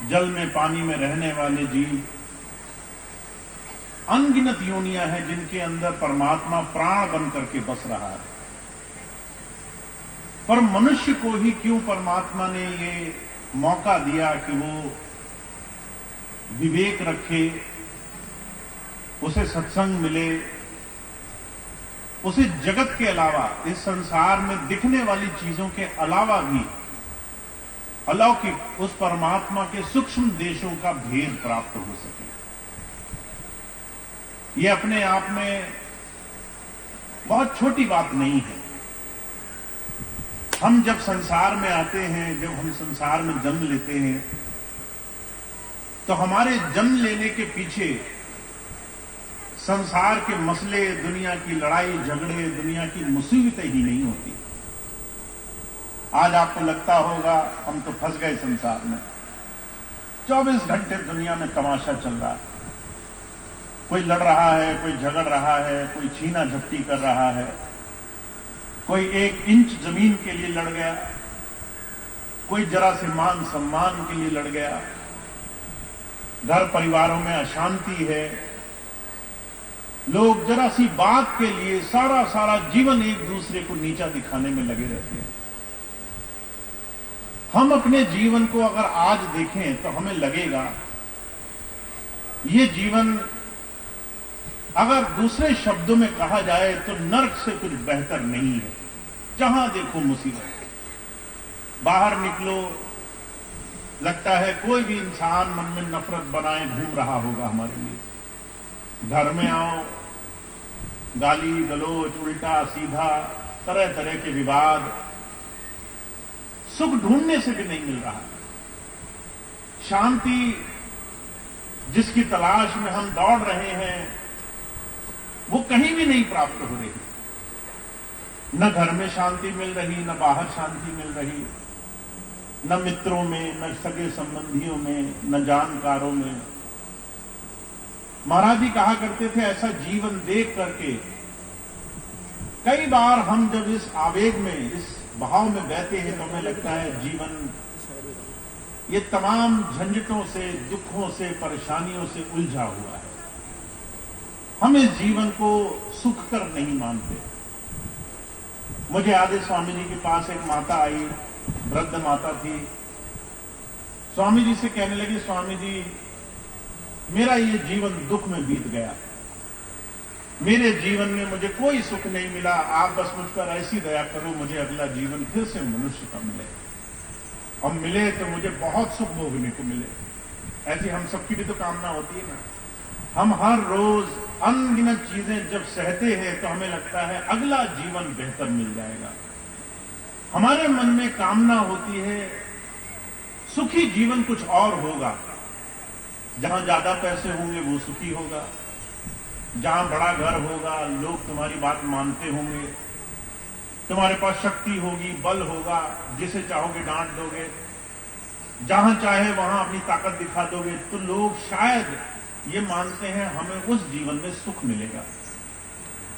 जल में पानी में रहने वाले जीव, अनगिनत योनियां हैं जिनके अंदर परमात्मा प्राण बन करके बस रहा है। पर मनुष्य को ही क्यों परमात्मा ने ये मौका दिया कि वो विवेक रखे, उसे सत्संग मिले, उसे जगत के अलावा, इस संसार में दिखने वाली चीजों के अलावा भी अलौकिक उस परमात्मा के सूक्ष्म देशों का भेद प्राप्त हो सके। ये अपने आप में बहुत छोटी बात नहीं है। हम जब संसार में आते हैं, जब हम संसार में जन्म लेते हैं, तो हमारे जन्म लेने के पीछे संसार के मसले, दुनिया की लड़ाई झगड़े, दुनिया की मुसीबतें ही नहीं होती। आज आपको लगता होगा हम तो फंस गए संसार में, 24 घंटे दुनिया में तमाशा चल रहा है। कोई लड़ रहा है, कोई झगड़ रहा है, कोई छीना झपटी कर रहा है, कोई 1 इंच जमीन के लिए लड़ गया, कोई जरा से मान सम्मान के लिए लड़ गया। घर परिवारों में अशांति है, लोग जरा सी बात के लिए सारा जीवन एक दूसरे को नीचा दिखाने में लगे रहते हैं। हम अपने जीवन को अगर आज देखें तो हमें लगेगा ये जीवन, अगर दूसरे शब्दों में कहा जाए तो नर्क से कुछ बेहतर नहीं है। जहां देखो मुसीबत, बाहर निकलो लगता है कोई भी इंसान मन में नफरत बनाए घूम रहा होगा हमारे लिए। घर में आओ, गाली गलोच, उल्टा सीधा, तरह तरह के विवाद, सुख ढूंढने से भी नहीं मिल रहा। शांति जिसकी तलाश में हम दौड़ रहे हैं वो कहीं भी नहीं प्राप्त हो रही। न घर में शांति मिल रही, न बाहर शांति मिल रही, न मित्रों में, न सगे संबंधियों में, न जानकारों में। महाराज जी कहा करते थे, ऐसा जीवन देख करके कई बार हम जब इस आवेग में, इस बहाव में बहते हैं तो हमें लगता है जीवन ये तमाम झंझटों से, दुखों से, परेशानियों से उलझा हुआ है। हम इस जीवन को सुखकर नहीं मानते। मुझे याद है, स्वामी जी के पास एक माता आई, वृद्ध माता थी। स्वामी जी से कहने लगी, स्वामी जी मेरा ये जीवन दुख में बीत गया, मेरे जीवन में मुझे कोई सुख नहीं मिला, आप बस मुझ पर ऐसी दया करो, मुझे अगला जीवन फिर से मनुष्य का मिले, और मिले तो मुझे बहुत सुख भोगने को मिले। ऐसी हम सबकी भी तो कामना होती है ना। हम हर रोज अनगिनत चीजें जब सहते हैं तो हमें लगता है अगला जीवन बेहतर मिल जाएगा। हमारे मन में कामना होती है सुखी जीवन कुछ और होगा, जहां ज्यादा पैसे होंगे वो सुखी होगा, जहां बड़ा घर होगा, लोग तुम्हारी बात मानते होंगे, तुम्हारे पास शक्ति होगी, बल होगा, जिसे चाहोगे डांट दोगे, जहां चाहे वहां अपनी ताकत दिखा दोगे, तो लोग शायद ये मानते हैं हमें उस जीवन में सुख मिलेगा।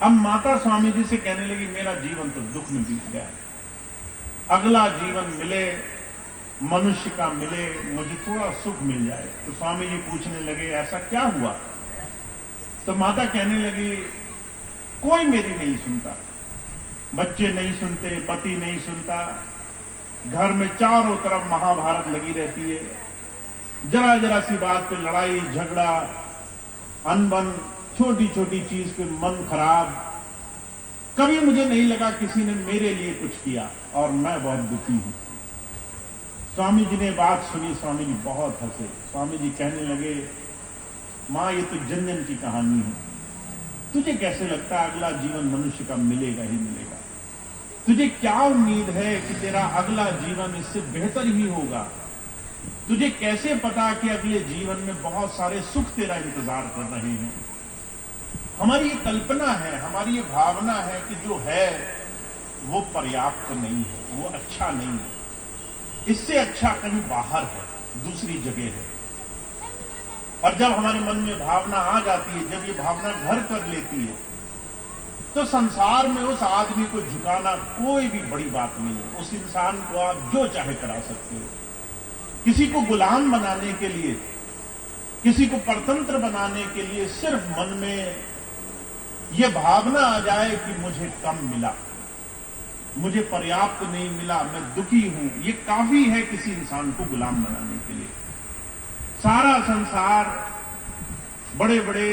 अब माता स्वामी जी से कहने लगी, मेरा जीवन तो दुख में बीत गया, अगला जीवन मिले, मनुष्य का मिले, मुझे थोड़ा सुख मिल जाए। तो स्वामी जी पूछने लगे, ऐसा क्या हुआ? तो माता कहने लगी, कोई मेरी नहीं सुनता, बच्चे नहीं सुनते, पति नहीं सुनता, घर में चारों तरफ महाभारत लगी रहती है, जरा जरा सी बात पे लड़ाई झगड़ा, अनबन, छोटी छोटी चीज पे मन खराब। कभी मुझे नहीं लगा किसी ने मेरे लिए कुछ किया और मैं बहुत दुखी हूं। स्वामी जी ने बात सुनी, स्वामी जी बहुत हंसे। स्वामी जी कहने लगे, मां ये तो जन्नत की कहानी है, तुझे कैसे लगता है अगला जीवन मनुष्य का मिलेगा ही मिलेगा? तुझे क्या उम्मीद है कि तेरा अगला जीवन इससे बेहतर ही होगा? तुझे कैसे पता कि अगले जीवन में बहुत सारे सुख तेरा इंतजार कर रहे हैं? हमारी ये कल्पना है, हमारी ये भावना है कि जो है वो पर्याप्त नहीं है, वो अच्छा नहीं है, इससे अच्छा कहीं बाहर है, दूसरी जगह है। और जब हमारे मन में भावना आ जाती है, जब ये भावना घर कर लेती है, तो संसार में उस आदमी को झुकाना कोई भी बड़ी बात नहीं है। उस इंसान को आप जो चाहे करा सकते हो। किसी को गुलाम बनाने के लिए, किसी को परतंत्र बनाने के लिए सिर्फ मन में यह भावना आ जाए कि मुझे कम मिला, मुझे पर्याप्त नहीं मिला, मैं दुखी हूं, ये काफी है किसी इंसान को गुलाम बनाने के लिए। सारा संसार बड़े बड़े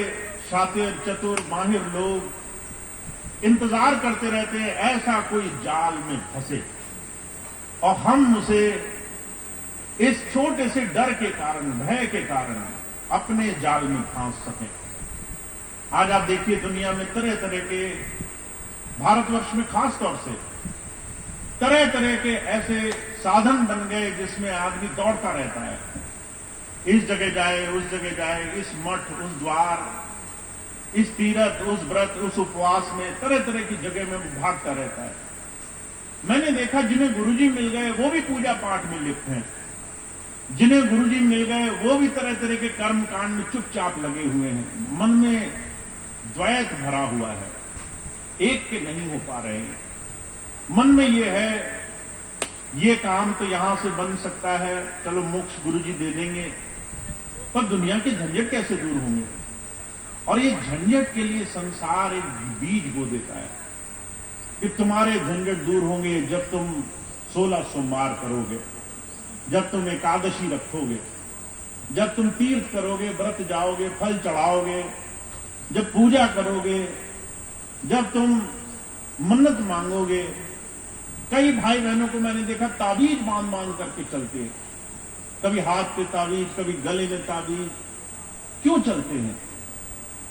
शातिर, चतुर, माहिर लोग इंतजार करते रहते हैं ऐसा कोई जाल में फंसे और हम उसे इस छोटे से डर के कारण, भय के कारण अपने जाल में फांस सकें। आज आप देखिए दुनिया में तरह तरह के, भारतवर्ष में खास तौर से तरह तरह के ऐसे साधन बन गए जिसमें आदमी दौड़ता रहता है, इस जगह जाए, उस जगह जाए, इस मठ, उस द्वार, इस तीर्थ, उस व्रत, उस उपवास में, तरह तरह की जगह में भागता रहता है। मैंने देखा जिन्हें गुरुजी मिल गए वो भी पूजा पाठ में लिप्त हैं, जिन्हें गुरुजी मिल गए वो भी तरह तरह के कर्म कांड में चुपचाप लगे हुए हैं। मन में द्वैत भरा हुआ है, एक के नहीं हो पा रहे हैं। मन में ये है, ये काम तो यहां से बन सकता है, चलो मोक्ष गुरुजी दे देंगे, पर दुनिया के झंझट कैसे दूर होंगे? और ये झंझट के लिए संसार एक बीज बो देता है कि तुम्हारे झंझट दूर होंगे जब तुम 16 सोमवार करोगे, जब तुम एकादशी रखोगे, जब तुम तीर्थ करोगे, व्रत जाओगे, फल चढ़ाओगे, जब पूजा करोगे, जब तुम मन्नत मांगोगे। कई भाई बहनों को मैंने देखा ताबीज बांध बांध करके चलते, कभी हाथ पे ताबीज, कभी गले में ताबीज। क्यों चलते हैं?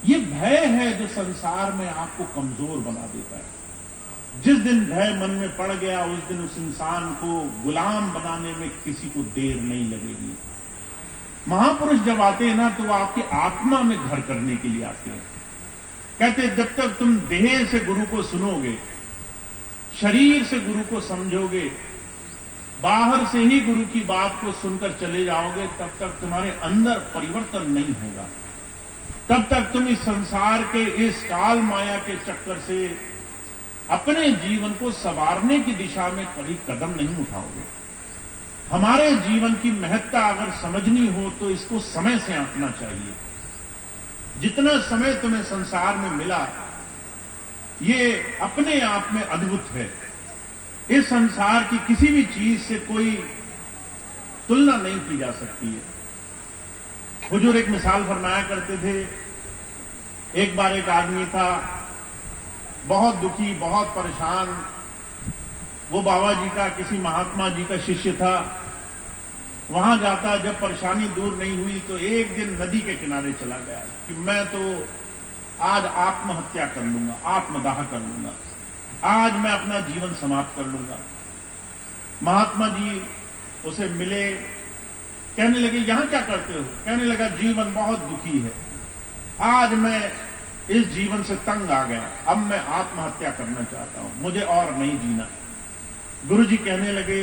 ये भय है जो संसार में आपको कमजोर बना देता है। जिस दिन भय मन में पड़ गया उस दिन उस इंसान को गुलाम बनाने में किसी को देर नहीं लगेगी। महापुरुष जब आते हैं ना तो वो आपकी आत्मा में घर करने के लिए आते हैं। कहते हैं जब तक तुम देह से गुरु को सुनोगे, शरीर से गुरु को समझोगे, बाहर से ही गुरु की बात को सुनकर चले जाओगे, तब तक तुम्हारे अंदर परिवर्तन नहीं होगा। तब तक तुम इस संसार के, इस काल माया के चक्कर से अपने जीवन को संवारने की दिशा में कभी कदम नहीं उठाओगे। हमारे जीवन की महत्ता अगर समझनी हो तो इसको समय से आंकना चाहिए। जितना समय तुम्हें संसार में मिला ये अपने आप में अद्भुत है। इस संसार की किसी भी चीज से कोई तुलना नहीं की जा सकती है। हुजूर एक मिसाल फरमाया करते थे। एक बार एक आदमी था, बहुत दुखी, बहुत परेशान। वो बाबा जी का, किसी महात्मा जी का शिष्य था। वहां जाता, जब परेशानी दूर नहीं हुई तो एक दिन नदी के किनारे चला गया कि मैं तो आज आत्महत्या कर लूंगा, आत्मदाह कर लूंगा, आज मैं अपना जीवन समाप्त कर लूंगा। महात्मा जी उसे मिले, कहने लगे यहां क्या करते हो? कहने लगा जीवन बहुत दुखी है, आज मैं इस जीवन से तंग आ गया, अब मैं आत्महत्या करना चाहता हूं, मुझे और नहीं जीना। गुरुजी कहने लगे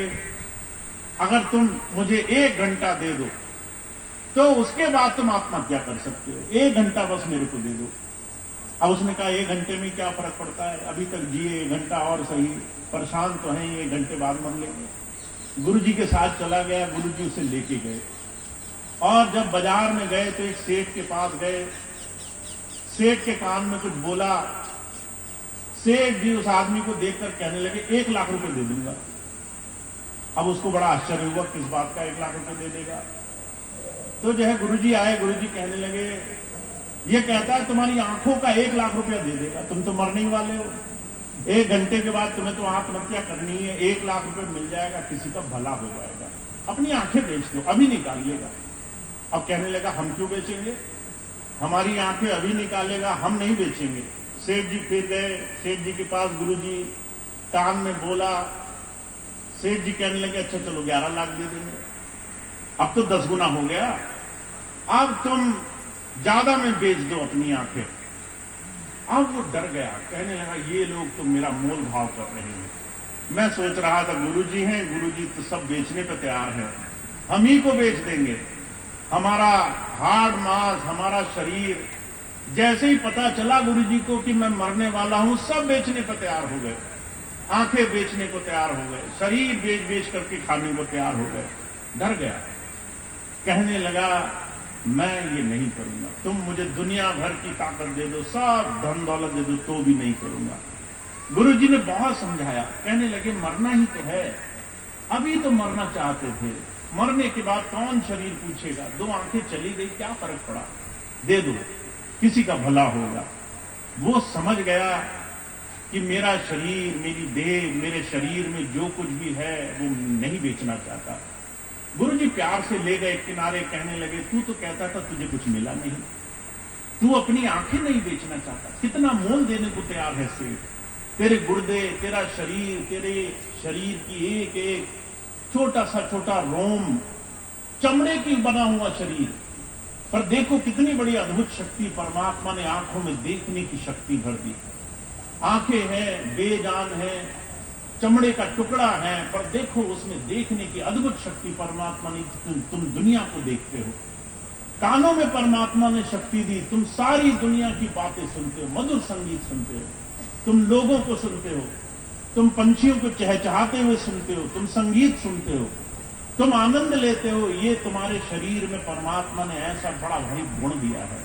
अगर तुम मुझे 1 घंटा दे दो तो उसके बाद तुम आत्महत्या कर सकते हो, 1 घंटा बस मेरे को दे दो। अब उसने कहा 1 घंटे में क्या फर्क पड़ता है, अभी तक जिए, 1 घंटा और सही, परेशान तो हैं, 1 घंटे बाद मर लेंगे। गुरुजी के साथ चला गया, गुरुजी उसे लेके गए और जब बाजार में गए तो एक सेठ के पास गए। सेठ के कान में कुछ बोला। सेठ जी उस आदमी को देखकर कहने लगे 1 लाख रुपए दे दूंगा। अब उसको बड़ा आश्चर्य हुआ, किस बात का 1 लाख रुपए दे देगा। तो जो है गुरुजी आए, गुरुजी कहने लगे ये कहता है तुम्हारी आंखों का 1 लाख रुपया दे देगा, तुम तो मरने ही वाले हो, 1 घंटे के बाद तुम्हें तो आत्महत्या करनी है, 1 लाख रुपए मिल जाएगा, किसी का भला हो जाएगा, अपनी आंखें बेच दो, अभी निकालिएगा। अब कहने लगा हम क्यों बेचेंगे, हमारी आंखें अभी निकालेगा, हम नहीं बेचेंगे। सेठ जी फिर गए, सेठ जी के पास गुरुजी कान में बोला। सेठ जी कहने लगे अच्छा चलो 11 लाख दे देंगे। अब तो 10 गुना हो गया, अब तुम ज्यादा में बेच दो अपनी आंखें। अब वो डर गया, कहने लगा ये लोग तो मेरा मोल भाव कर रहे हैं। मैं सोच रहा था गुरुजी हैं, गुरुजी तो सब बेचने पर तैयार हैं, हम ही को बेच देंगे। हमारा हाड़ मांस, हमारा शरीर, जैसे ही पता चला गुरुजी को कि मैं मरने वाला हूं, सब बेचने पर तैयार हो गए, आंखें बेचने को तैयार हो गए, शरीर बेच बेच करके खाने को तैयार हो गए। डर गया। कहने लगा, मैं ये नहीं करूंगा, तुम मुझे दुनिया भर की ताकत दे दो, सब धन दौलत दे दो, तो भी नहीं करूंगा। गुरुजी ने बहुत समझाया, कहने लगे मरना ही तो है, अभी तो मरना चाहते थे, मरने के बाद कौन शरीर पूछेगा, 2 आंखें चली गई, क्या फर्क पड़ा, दे दो, किसी का भला होगा। वो समझ गया कि मेरा शरीर, मेरी देह, मेरे शरीर में जो कुछ भी है वो नहीं बेचना चाहता। गुरुजी प्यार से ले गए किनारे, कहने लगे, तू तो कहता था तुझे कुछ मिला नहीं, तू अपनी आंखें नहीं बेचना चाहता, कितना मोल देने को तैयार है सेठ, तेरे गुर्दे, तेरा शरीर, तेरे शरीर की एक एक छोटा सा छोटा रोम, चमड़े की बना हुआ शरीर, पर देखो कितनी बड़ी अद्भुत शक्ति परमात्मा ने आंखों में देखने की शक्ति भर दी। आंखें हैं, बेजान है, चमड़े का टुकड़ा है, पर देखो उसमें देखने की अद्भुत शक्ति परमात्मा ने, तुम दुनिया को देखते हो। कानों में परमात्मा ने शक्ति दी, तुम सारी दुनिया की बातें सुनते हो, मधुर संगीत सुनते हो, तुम लोगों को सुनते हो, तुम पंछियों को चहचहाते हुए सुनते हो, तुम संगीत सुनते हो, तुम आनंद लेते हो। ये तुम्हारे शरीर में परमात्मा ने ऐसा बड़ा भारी गुण दिया है।